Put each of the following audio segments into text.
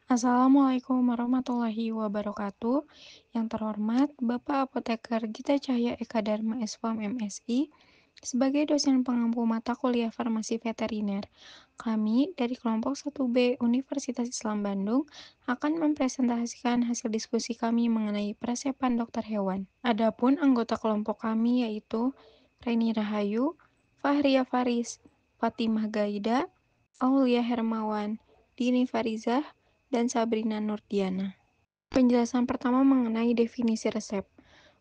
Assalamualaikum warahmatullahi wabarakatuh. Yang terhormat Bapak Apoteker Gita Cahya Eka Dharma SPOM MSI, sebagai dosen pengampu mata kuliah farmasi veteriner, kami dari kelompok 1B Universitas Islam Bandung akan mempresentasikan hasil diskusi kami mengenai peresepan dokter hewan. Adapun anggota kelompok kami yaitu Reni Rahayu, Fahria Faris, Fatimah Gaida, Aulia Hermawan, Dini Farizah, dan Sabrina Nurdiana. Penjelasan pertama mengenai definisi resep.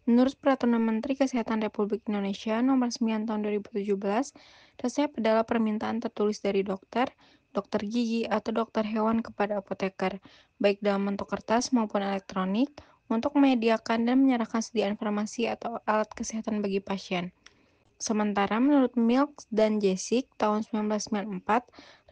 Menurut Peraturan Menteri Kesehatan Republik Indonesia Nomor 9 Tahun 2017, resep adalah permintaan tertulis dari dokter, dokter gigi, atau dokter hewan kepada apoteker, baik dalam bentuk kertas maupun elektronik, untuk menyediakan dan menyerahkan sediaan farmasi atau alat kesehatan bagi pasien. Sementara menurut Milks dan Jessic tahun 1994,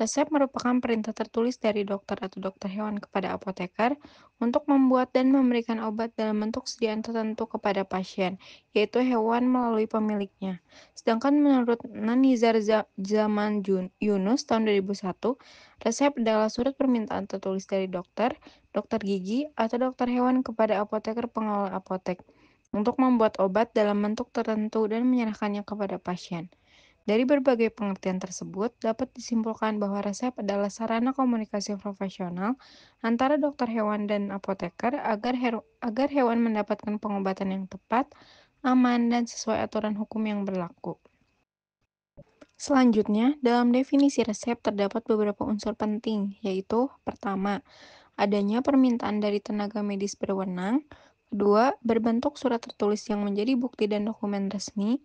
resep merupakan perintah tertulis dari dokter atau dokter hewan kepada apoteker untuk membuat dan memberikan obat dalam bentuk sediaan tertentu kepada pasien, yaitu hewan melalui pemiliknya. Sedangkan menurut Nanizar Zaman Yunus tahun 2001, resep adalah surat permintaan tertulis dari dokter, dokter gigi, atau dokter hewan kepada apoteker pengelola apotek untuk membuat obat dalam bentuk tertentu dan menyerahkannya kepada pasien. Dari berbagai pengertian tersebut, dapat disimpulkan bahwa resep adalah sarana komunikasi profesional antara dokter hewan dan apoteker agar hewan mendapatkan pengobatan yang tepat, aman, dan sesuai aturan hukum yang berlaku. Selanjutnya, dalam definisi resep terdapat beberapa unsur penting, yaitu pertama, adanya permintaan dari tenaga medis berwenang, kedua, berbentuk surat tertulis yang menjadi bukti dan dokumen resmi,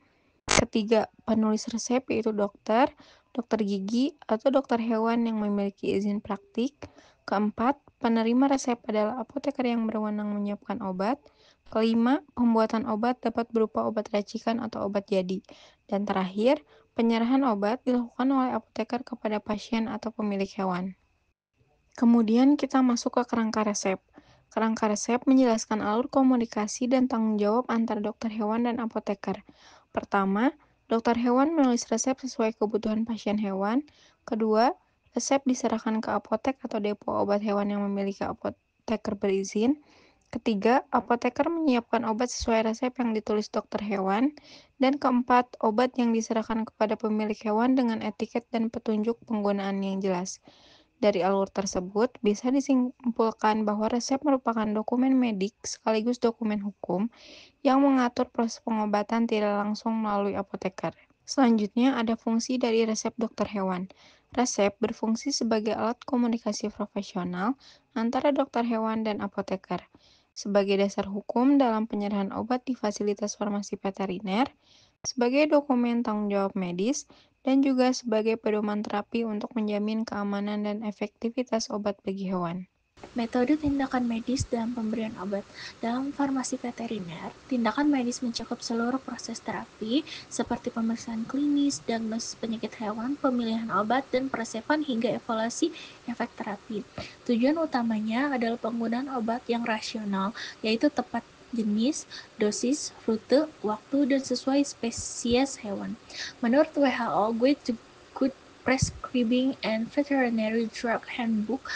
ketiga, penulis resep yaitu dokter, dokter gigi, atau dokter hewan yang memiliki izin praktik, keempat, penerima resep adalah apoteker yang berwenang menyiapkan obat, kelima, pembuatan obat dapat berupa obat racikan atau obat jadi, dan terakhir, penyerahan obat dilakukan oleh apoteker kepada pasien atau pemilik hewan. Kemudian kita masuk ke kerangka resep. Kerangka resep menjelaskan alur komunikasi dan tanggung jawab antara dokter hewan dan apoteker. Pertama, dokter hewan menulis resep sesuai kebutuhan pasien hewan. Kedua, resep diserahkan ke apotek atau depo obat hewan yang memiliki apoteker berizin. Ketiga, apoteker menyiapkan obat sesuai resep yang ditulis dokter hewan. Dan keempat, obat yang diserahkan kepada pemilik hewan dengan etiket dan petunjuk penggunaan yang jelas. Dari alur tersebut, bisa disimpulkan bahwa resep merupakan dokumen medik sekaligus dokumen hukum yang mengatur proses pengobatan tidak langsung melalui apoteker. Selanjutnya, ada fungsi dari resep dokter hewan. Resep berfungsi sebagai alat komunikasi profesional antara dokter hewan dan apoteker, sebagai dasar hukum dalam penyerahan obat di fasilitas farmasi veteriner, sebagai dokumen tanggung jawab medis, dan juga sebagai pedoman terapi untuk menjamin keamanan dan efektivitas obat bagi hewan. Metode tindakan medis dalam pemberian obat. Dalam farmasi veteriner, tindakan medis mencakup seluruh proses terapi seperti pemeriksaan klinis, diagnosis penyakit hewan, pemilihan obat, dan peresepan hingga evaluasi efek terapi. Tujuan utamanya adalah penggunaan obat yang rasional, yaitu tepat jenis, dosis, rute, waktu, dan sesuai spesies hewan. Menurut WHO, Guide to Good Prescribing and Veterinary Drug Handbook,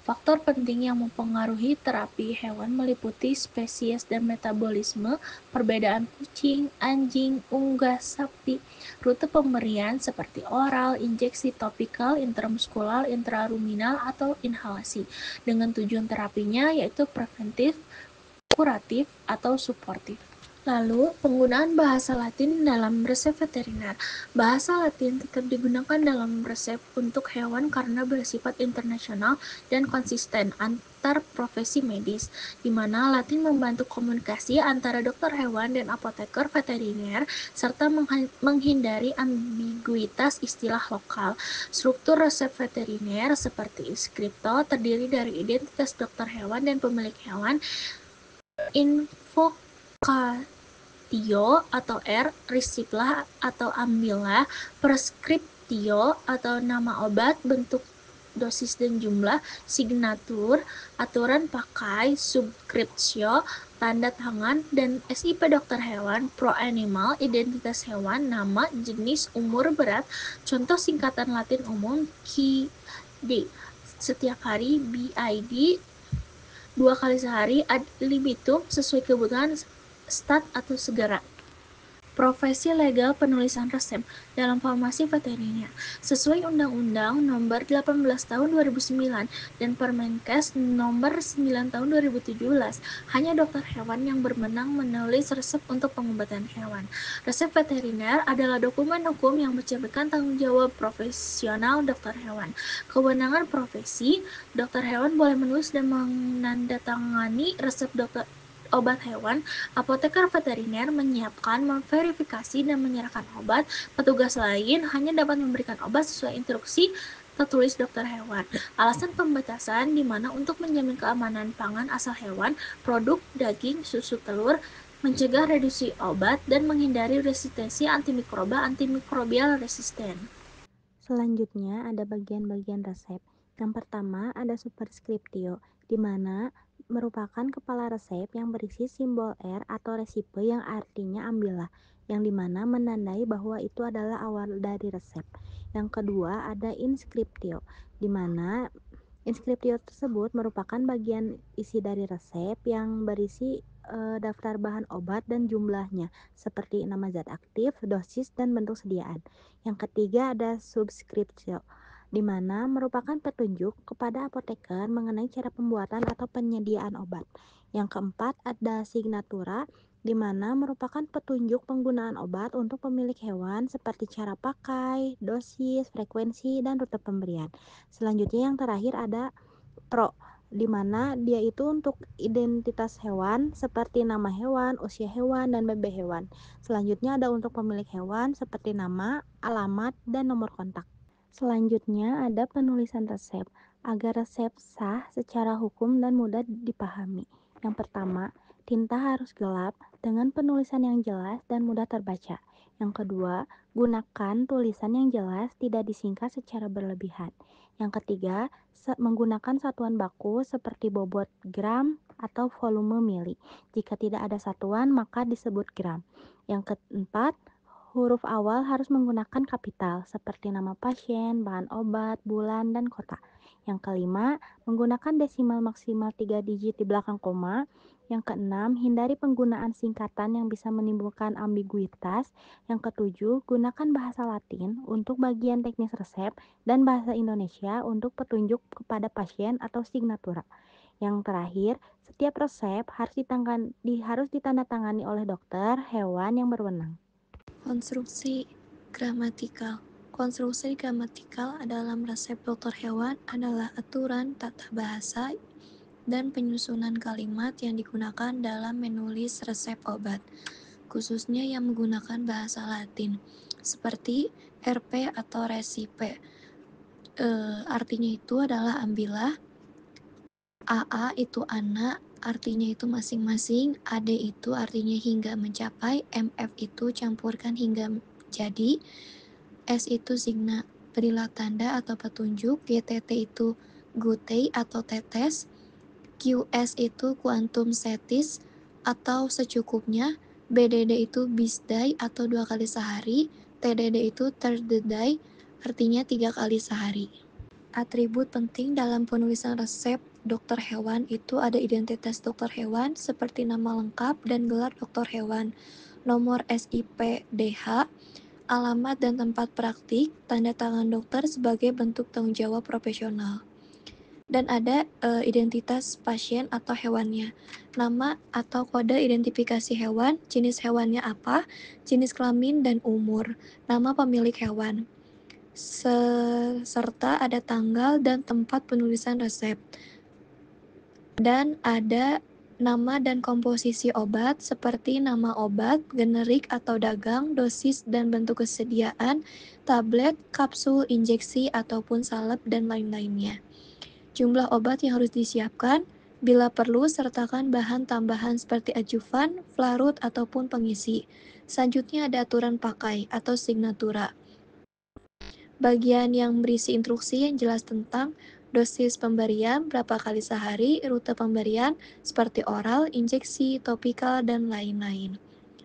faktor penting yang mempengaruhi terapi hewan meliputi spesies dan metabolisme, perbedaan kucing, anjing, unggas, sapi, rute pemberian seperti oral, injeksi topikal, intramuskular, intraruminal, atau inhalasi, dengan tujuan terapinya yaitu preventif, kuratif, atau suportif. Lalu, penggunaan bahasa Latin dalam resep veteriner. Bahasa Latin tetap digunakan dalam resep untuk hewan karena bersifat internasional dan konsisten antar profesi medis, di mana Latin membantu komunikasi antara dokter hewan dan apoteker veteriner, serta menghindari ambiguitas istilah lokal. Struktur resep veteriner seperti skripto terdiri dari identitas dokter hewan dan pemilik hewan, invokatio atau R, resiplah atau ambillah, preskriptio atau nama obat, bentuk dosis dan jumlah, signatur, aturan pakai, subskripsio, tanda tangan, dan SIP dokter hewan, pro animal, identitas hewan, nama, jenis, umur, berat, contoh singkatan Latin umum, KID. setiap hari, BID 2 kali sehari, ad libitum sesuai kebutuhan, stat atau segera. Profesi legal penulisan resep dalam farmasi veteriner sesuai Undang-Undang Nomor 18 Tahun 2009 dan Permenkes Nomor 9 Tahun 2017. Hanya dokter hewan yang berwenang menulis resep untuk pengobatan hewan. Resep veteriner adalah dokumen hukum yang mencerminkan tanggung jawab profesional dokter hewan. Kewenangan profesi, dokter hewan boleh menulis dan menandatangani resep obat hewan. Apoteker veteriner menyiapkan, memverifikasi, dan menyerahkan obat. Petugas lain hanya dapat memberikan obat sesuai instruksi tertulis dokter hewan. Alasan pembatasan di mana untuk menjamin keamanan pangan asal hewan, produk, daging, susu, telur, mencegah reduksi obat, dan menghindari resistensi antimikrobial resisten. Selanjutnya ada bagian-bagian resep. Yang pertama ada superskriptio, di mana merupakan kepala resep yang berisi simbol R atau resipe yang artinya ambillah, yang dimana menandai bahwa itu adalah awal dari resep. Yang kedua ada inskriptio, di mana inskriptio tersebut merupakan bagian isi dari resep yang berisi daftar bahan obat dan jumlahnya, seperti nama zat aktif, dosis, dan bentuk sediaan. Yang ketiga ada subskripsio, di mana merupakan petunjuk kepada apoteker mengenai cara pembuatan atau penyediaan obat. Yang keempat ada signatura, di mana merupakan petunjuk penggunaan obat untuk pemilik hewan seperti cara pakai, dosis, frekuensi, dan rute pemberian. Selanjutnya yang terakhir ada pro, di mana dia itu untuk identitas hewan seperti nama hewan, usia hewan, dan BB hewan. Selanjutnya ada untuk pemilik hewan seperti nama, alamat, dan nomor kontak. Selanjutnya ada penulisan resep, agar resep sah secara hukum dan mudah dipahami. Yang pertama, tinta harus gelap dengan penulisan yang jelas dan mudah terbaca. Yang kedua, gunakan tulisan yang jelas, tidak disingkat secara berlebihan. Yang ketiga, menggunakan satuan baku seperti bobot gram atau volume mili. Jika tidak ada satuan, maka disebut gram. Yang keempat, huruf awal harus menggunakan kapital seperti nama pasien, bahan obat, bulan, dan kota. Yang kelima, menggunakan desimal maksimal 3 digit di belakang koma. Yang keenam, hindari penggunaan singkatan yang bisa menimbulkan ambiguitas. Yang ketujuh, gunakan bahasa Latin untuk bagian teknis resep dan bahasa Indonesia untuk petunjuk kepada pasien atau signatura. Yang terakhir, setiap resep harus ditandatangani oleh dokter hewan yang berwenang. Konstruksi gramatikal. Konstruksi gramatikal dalam resep dokter hewan adalah aturan tata bahasa dan penyusunan kalimat yang digunakan dalam menulis resep obat, khususnya yang menggunakan bahasa Latin, seperti RP atau resipe. Artinya itu adalah ambillah, AA itu anak, artinya itu masing-masing, AD itu artinya hingga mencapai, MF itu campurkan hingga jadi, S itu signa, berilah tanda atau petunjuk, GTT itu gutei atau tetes, QS itu quantum setis atau secukupnya, BDD itu bisday atau 2 kali sehari, TDD itu third day, artinya 3 kali sehari. Atribut penting dalam penulisan resep dokter hewan itu ada identitas dokter hewan seperti nama lengkap dan gelar dokter hewan, nomor SIP DH, alamat dan tempat praktik, tanda tangan dokter sebagai bentuk tanggung jawab profesional. Dan ada identitas pasien atau hewannya, nama atau kode identifikasi hewan, jenis hewannya apa, jenis kelamin dan umur, nama pemilik hewan, serta ada tanggal dan tempat penulisan resep. Dan ada nama dan komposisi obat seperti nama obat, generik atau dagang, dosis dan bentuk kesediaan, tablet, kapsul, injeksi, ataupun salep, dan lain-lainnya. Jumlah obat yang harus disiapkan, bila perlu sertakan bahan tambahan seperti adjuvan, flarut, ataupun pengisi. Selanjutnya ada aturan pakai atau signatura. Bagian yang berisi instruksi yang jelas tentang dosis pemberian, berapa kali sehari, rute pemberian, seperti oral, injeksi, topikal, dan lain-lain.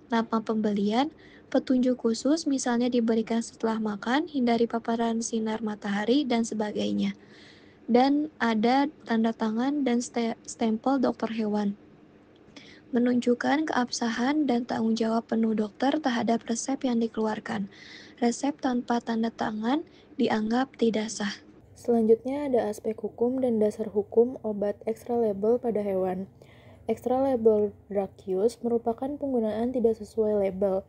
Nama pembelian, petunjuk khusus misalnya diberikan setelah makan, hindari paparan sinar matahari, dan sebagainya. Dan ada tanda tangan dan stempel dokter hewan, menunjukkan keabsahan dan tanggung jawab penuh dokter terhadap resep yang dikeluarkan. Resep tanpa tanda tangan dianggap tidak sah. Selanjutnya ada aspek hukum dan dasar hukum obat extra label pada hewan. Extra label drug use merupakan penggunaan tidak sesuai label,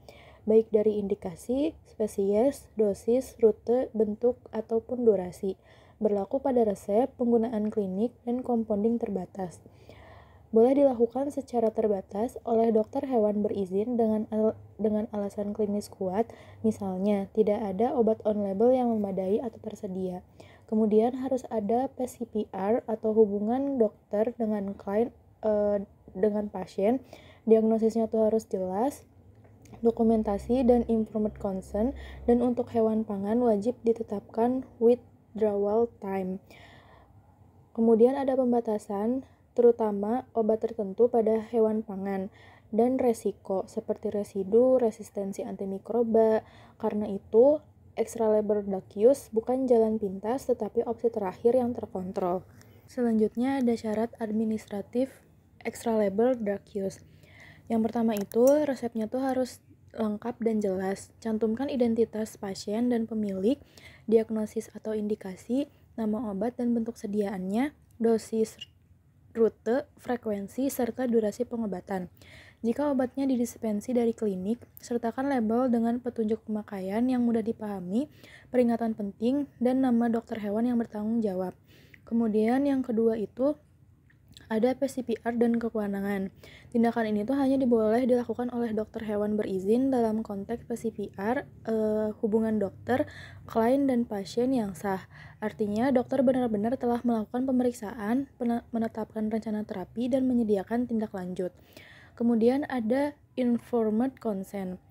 baik dari indikasi, spesies, dosis, rute, bentuk, ataupun durasi. Berlaku pada resep, penggunaan klinik, dan compounding terbatas. Boleh dilakukan secara terbatas oleh dokter hewan berizin dengan alasan klinis kuat, misalnya tidak ada obat on-label yang memadai atau tersedia. Kemudian harus ada PCPR atau hubungan dokter dengan klien dengan pasien, diagnosisnya tuh harus jelas, dokumentasi dan informed consent, dan untuk hewan pangan wajib ditetapkan withdrawal time. Kemudian ada pembatasan, terutama obat tertentu pada hewan pangan, dan resiko seperti residu, resistensi antimikroba. Karena itu, extra label drug use bukan jalan pintas, tetapi opsi terakhir yang terkontrol. Selanjutnya ada syarat administratif extra label drug use. Yang pertama itu, resepnya tuh harus lengkap dan jelas. Cantumkan identitas pasien dan pemilik, diagnosis atau indikasi, nama obat dan bentuk sediaannya, dosis, rute, frekuensi, serta durasi pengobatan. Jika obatnya didispensi dari klinik, sertakan label dengan petunjuk pemakaian yang mudah dipahami, peringatan penting, dan nama dokter hewan yang bertanggung jawab. Kemudian yang kedua itu ada PCPR dan kewenangan. Tindakan ini tuh hanya boleh dilakukan oleh dokter hewan berizin dalam konteks PCPR, hubungan dokter, klien, dan pasien yang sah. Artinya dokter benar-benar telah melakukan pemeriksaan, menetapkan rencana terapi, dan menyediakan tindak lanjut. Kemudian ada informed consent.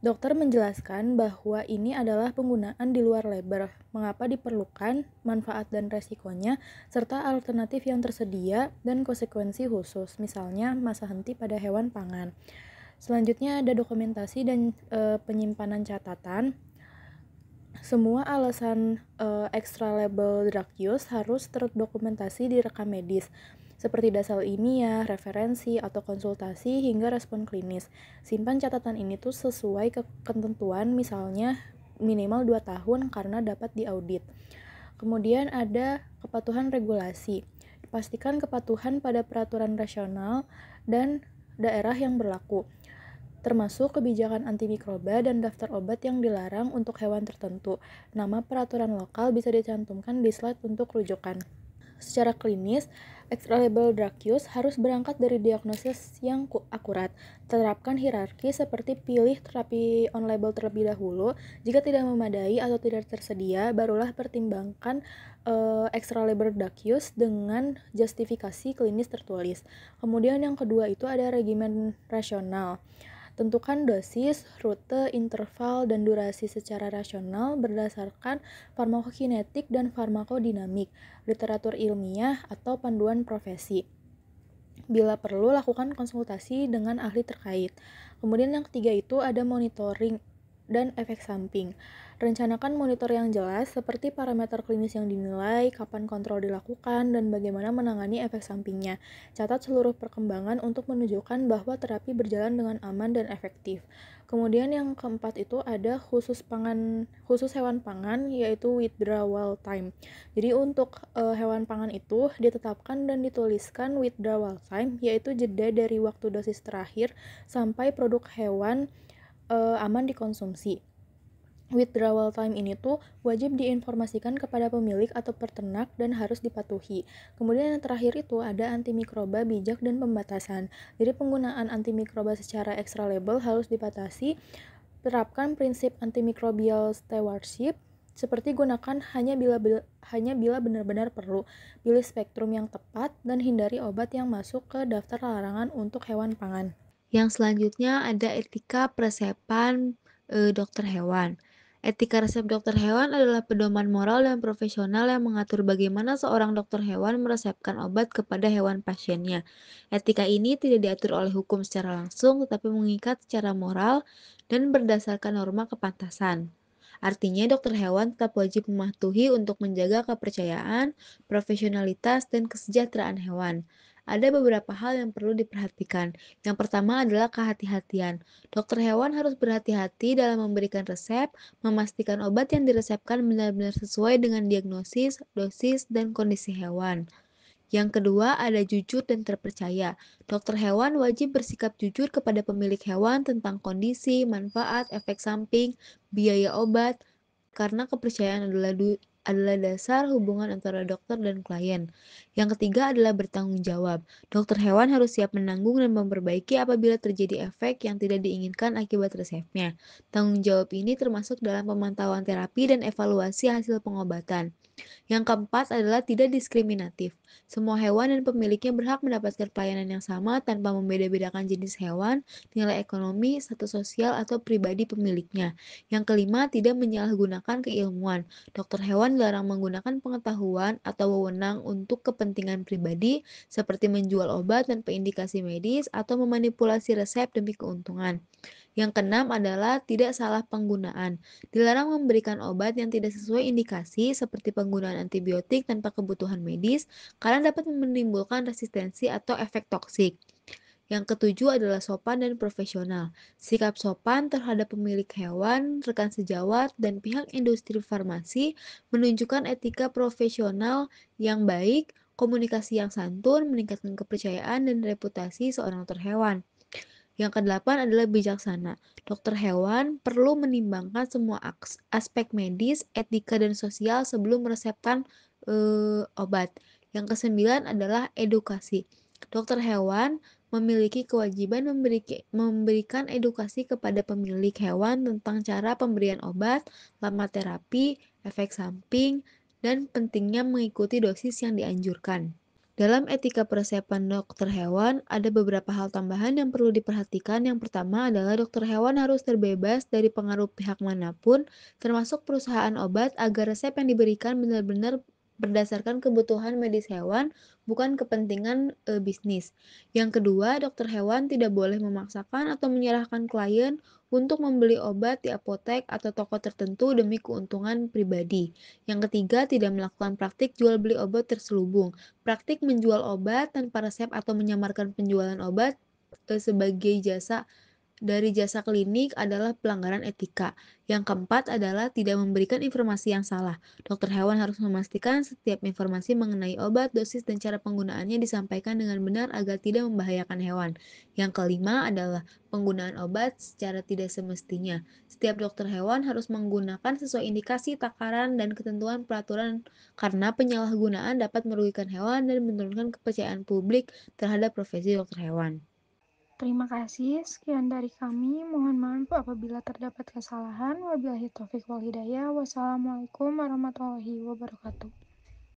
Dokter menjelaskan bahwa ini adalah penggunaan di luar label, mengapa diperlukan, manfaat dan resikonya, serta alternatif yang tersedia dan konsekuensi khusus, misalnya masa henti pada hewan pangan. Selanjutnya ada dokumentasi dan penyimpanan catatan. Semua alasan extra label drug use harus terdokumentasi di rekam medis, seperti dasar ilmiah, referensi, atau konsultasi hingga respon klinis. Simpan catatan ini tuh sesuai ketentuan, misalnya minimal 2 tahun karena dapat diaudit. Kemudian ada kepatuhan regulasi. Pastikan kepatuhan pada peraturan nasional dan daerah yang berlaku, termasuk kebijakan antimikroba dan daftar obat yang dilarang untuk hewan tertentu. Nama peraturan lokal bisa dicantumkan di slide untuk rujukan. Secara klinis, extra label drug use harus berangkat dari diagnosis yang akurat. Terapkan hierarki seperti pilih terapi on label terlebih dahulu. Jika tidak memadai atau tidak tersedia, barulah pertimbangkan extra label drug use dengan justifikasi klinis tertulis. Kemudian yang kedua itu ada regimen rasional. Tentukan dosis, rute, interval, dan durasi secara rasional berdasarkan farmakokinetik dan farmakodinamik, literatur ilmiah, atau panduan profesi. Bila perlu, lakukan konsultasi dengan ahli terkait. Kemudian yang ketiga itu ada monitoring dan efek samping. Rencanakan monitor yang jelas seperti parameter klinis yang dinilai, kapan kontrol dilakukan, dan bagaimana menangani efek sampingnya. Catat seluruh perkembangan untuk menunjukkan bahwa terapi berjalan dengan aman dan efektif. Kemudian yang keempat itu ada khusus hewan pangan, yaitu withdrawal time. Jadi untuk hewan pangan itu ditetapkan dan dituliskan withdrawal time, yaitu jeda dari waktu dosis terakhir sampai produk hewan aman dikonsumsi. Withdrawal time ini tuh wajib diinformasikan kepada pemilik atau peternak dan harus dipatuhi. Kemudian yang terakhir itu ada antimikroba bijak dan pembatasan. Jadi penggunaan antimikroba secara extra label harus dibatasi. Terapkan prinsip antimicrobial stewardship, seperti gunakan hanya bila benar-benar perlu. Pilih spektrum yang tepat dan hindari obat yang masuk ke daftar larangan untuk hewan pangan. Yang selanjutnya ada etika peresepan dokter hewan. Etika resep dokter hewan adalah pedoman moral dan profesional yang mengatur bagaimana seorang dokter hewan meresepkan obat kepada hewan pasiennya. Etika ini tidak diatur oleh hukum secara langsung, tetapi mengikat secara moral dan berdasarkan norma kepantasan. Artinya dokter hewan tetap wajib mematuhi untuk menjaga kepercayaan, profesionalitas, dan kesejahteraan hewan. Ada beberapa hal yang perlu diperhatikan. Yang pertama adalah kehati-hatian. Dokter hewan harus berhati-hati dalam memberikan resep, memastikan obat yang diresepkan benar-benar sesuai dengan diagnosis, dosis, dan kondisi hewan. Yang kedua, ada jujur dan terpercaya. Dokter hewan wajib bersikap jujur kepada pemilik hewan tentang kondisi, manfaat, efek samping, biaya obat, karena kepercayaan adalah dasar hubungan antara dokter dan klien. Yang ketiga adalah bertanggung jawab. Dokter hewan harus siap menanggung dan memperbaiki apabila terjadi efek yang tidak diinginkan akibat resepnya. Tanggung jawab ini termasuk dalam pemantauan terapi dan evaluasi hasil pengobatan. Yang keempat adalah tidak diskriminatif. Semua hewan dan pemiliknya berhak mendapatkan pelayanan yang sama tanpa membeda-bedakan jenis hewan, nilai ekonomi, status sosial, atau pribadi pemiliknya. Yang kelima, tidak menyalahgunakan keilmuan. Dokter hewan dilarang menggunakan pengetahuan atau wewenang untuk kepentingan pribadi, seperti menjual obat tanpa indikasi medis atau memanipulasi resep demi keuntungan. Yang keenam adalah tidak salah penggunaan. Dilarang memberikan obat yang tidak sesuai indikasi seperti penggunaan antibiotik tanpa kebutuhan medis karena dapat menimbulkan resistensi atau efek toksik. Yang ketujuh adalah sopan dan profesional. Sikap sopan terhadap pemilik hewan, rekan sejawat, dan pihak industri farmasi menunjukkan etika profesional yang baik, komunikasi yang santun, meningkatkan kepercayaan dan reputasi seorang dokter hewan. Yang kedelapan adalah bijaksana. Dokter hewan perlu menimbangkan semua aspek medis, etika, dan sosial sebelum meresepkan obat. Yang kesembilan adalah edukasi. Dokter hewan memiliki kewajiban memberikan edukasi kepada pemilik hewan tentang cara pemberian obat, lama terapi, efek samping, dan pentingnya mengikuti dosis yang dianjurkan. Dalam etika peresepan dokter hewan, ada beberapa hal tambahan yang perlu diperhatikan. Yang pertama adalah dokter hewan harus terbebas dari pengaruh pihak manapun, termasuk perusahaan obat, agar resep yang diberikan benar-benar berdasarkan kebutuhan medis hewan, bukan kepentingan bisnis. Yang kedua, dokter hewan tidak boleh memaksakan atau menyerahkan klien untuk membeli obat di apotek atau toko tertentu demi keuntungan pribadi. Yang ketiga, tidak melakukan praktik jual beli obat terselubung. Praktik menjual obat tanpa resep atau menyamarkan penjualan obat sebagai jasa klinik adalah pelanggaran etika. Yang keempat adalah tidak memberikan informasi yang salah. Dokter hewan harus memastikan setiap informasi mengenai obat, dosis, dan cara penggunaannya disampaikan dengan benar agar tidak membahayakan hewan. Yang kelima adalah penggunaan obat secara tidak semestinya. Setiap dokter hewan harus menggunakan sesuai indikasi, takaran, dan ketentuan peraturan karena penyalahgunaan dapat merugikan hewan dan menurunkan kepercayaan publik terhadap profesi dokter hewan. Terima kasih, sekian dari kami. Mohon maaf apabila terdapat kesalahan. Wabillahi taufiq wal hidayah. Wassalamualaikum warahmatullahi wabarakatuh.